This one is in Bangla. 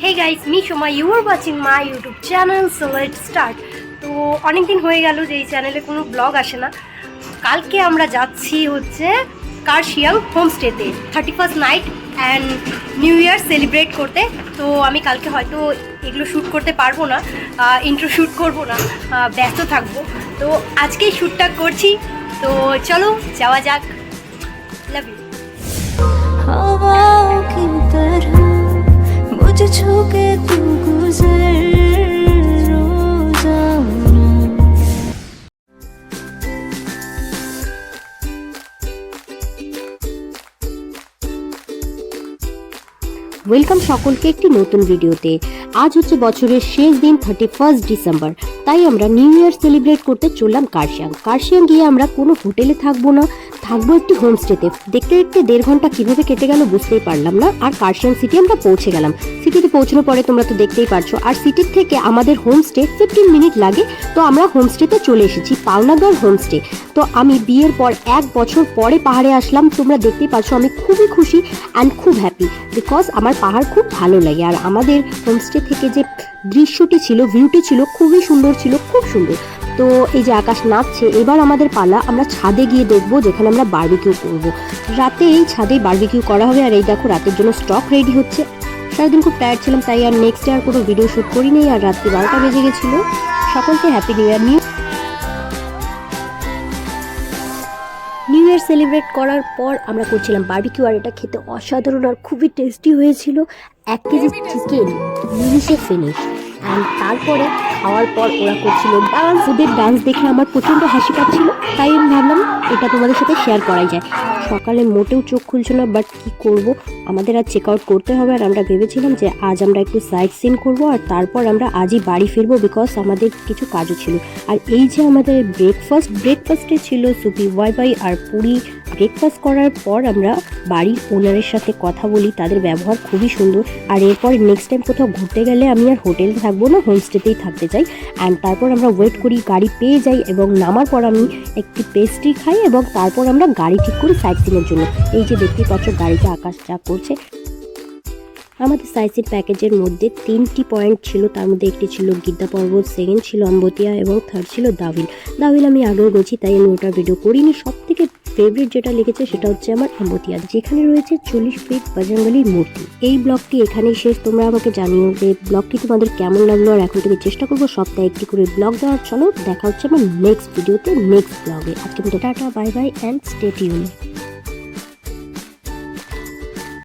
Hey guys, me Shoma, you are watching my YouTube channel, so let's start. তো অনেক দিন হয়ে গেল যে এই চ্যানেলে কোনো ব্লগ আসে না। কালকে আমরা যাচ্ছি হচ্ছে কার্শিয়াং হোমস্টেতে 31st night and new year celebrate করতে। তো আমি কালকে হয়তো এগুলো শ্যুট করতে পারবো না, ইন্ট্রো শ্যুট করবো না, ব্যস্ত থাকবো। তো আজকেই শ্যুটটা করছি, তো চলো যাওয়া যাক। Love you. हवाओं की तरह मुझे छू के तू गुजर रोजाना। ওয়েলকাম সকলকে একটি নতুন ভিডিওতে। আজ হচ্ছে বছরের শেষ দিন 31 ডিসেম্বর, তাই আমরা নিউ ইয়ার সেলিব্রেট করতে চললাম কার্শিয়াং গিয়ে আমরা কোনো হোটেলে থাকবো না, থাকবো একটি হোমস্টেতে। দেখতে দেখতে 1.5 ঘন্টা কীভাবে কেটে গেল বুঝতেই পারলাম না। আর কার্শিয়াং সিটি আমরা পৌঁছে গেলাম। সিটিতে পৌঁছানোর পরে তোমরা তো দেখতেই পারছো, আর সিটির থেকে আমাদের হোমস্টে 15 মিনিট লাগে। তো আমরা হোমস্টেতে চলে এসেছি, পাওনাগড় হোমস্টে। তো আমি বিয়ের পর 1 বছর পরে পাহাড়ে আসলাম। তোমরা দেখতেই পাচ্ছো আমি খুবই খুশি অ্যান্ড খুব হ্যাপি, বিকজ আমার পাহাড় খুব ভালো লাগে। আর আমাদের হোমস্টে থেকে যে দৃশ্যটি ছিল, ভিউটি ছিল খুবই সুন্দর, ছিল খুব সুন্দর। তো এই যে আকাশ নাচছে, এবার আমাদের পালা, আমরা ছাদে গিয়ে দেখবো যেখানে আমরা বারবিকিউ করব। রাতে এই ছাদেই বারবিকিউ করা হবে। আর এই দেখো রাতের জন্য স্টক রেডি হচ্ছে। সারাদিন খুব টায়ার্ড ছিলাম, তাই আর নেক্সট ডে আর কোনো ভিডিও শ্যুট করিনি। আর রাত্রি 12টা বেজে গেছিলো। সকলকে happy new year. New year celebrate করার পর আমরা করছিলাম বারবিকিউ, আর এটা খেতে অসাধারণ আর খুবই টেস্টি হয়েছিল। 1 কেজি চিকেন নিমিশে ফিনিশ। অ্যান্ড তারপরে খাওয়ার পর ওরা করছিল ডান্স। ওদের ডান্স দেখে আমার প্রচণ্ড হাসি পাচ্ছিল, তাই আমি ভাবলাম এটা তোমাদের সাথে শেয়ার করাই যায়। সকালে মোটেও চোখ খুলছিল না, বাট কী করব, আমাদের আজ চেক আউট করতে হবে। আর আমরা ভেবেছিলাম যে আজ আমরা একটু সাইট সিন করবো, আর তারপর আমরা আজই বাড়ি ফিরবো, বিকজ আমাদের কিছু কাজও ছিল। আর এই যে আমাদের ব্রেকফাস্টে ছিল সুপি ওয়াই আর পুরি। ব্রেকফাস্ট করার পর আমরা বাড়ির ওনারের সাথে কথা বলি, তাদের ব্যবহার খুবই সুন্দর। আর এরপর নেক্সট টাইম কোথাও ঘুরতে গেলে আমি আর হোটেলে থাকবো না, হোমস্টেতেই থাকতে চাই। অ্যান্ড তারপর আমরা ওয়েট করি, গাড়ি পেয়ে যাই, এবং নামার পর আমি একটি পেস্ট্রি খাই, এবং তারপর আমরা গাড়ি ঠিক করি সাইট সিনের জন্য। এই যে দেখতেই পাচ্ছ গাড়িতে আকাশ যা করছে। আমাদের সাইট সিন প্যাকেজের মধ্যে 3টি পয়েন্ট ছিল, তার মধ্যে একটি ছিল গিদ্দা পর্বত, সেকেন্ড ছিল অম্বতিয়া, এবং থার্ড ছিল দাভিল আমি আগেও গেছি, তাই আমি ওটা ভিডিও করিনি। সব থেকে ফেভারিট যেটা লেগেছে সেটা হচ্ছে আমার অম্বতিয়া, যেখানে রয়েছে 40 ফিট বজরংবলীর মূর্তি। এই ব্লগটি এখানেই শেষ। তোমরা আমাকে জানিও যে ব্লগটি তোমাদের কেমন লাগলো। আর এখন থেকে চেষ্টা করবো সপ্তাহে একটি করে ব্লগ দেওয়ার। চলো দেখা হচ্ছে আমার নেক্সট ভিডিওতে, নেক্সট ব্লগে। আজকে tata, bye bye and stay tune.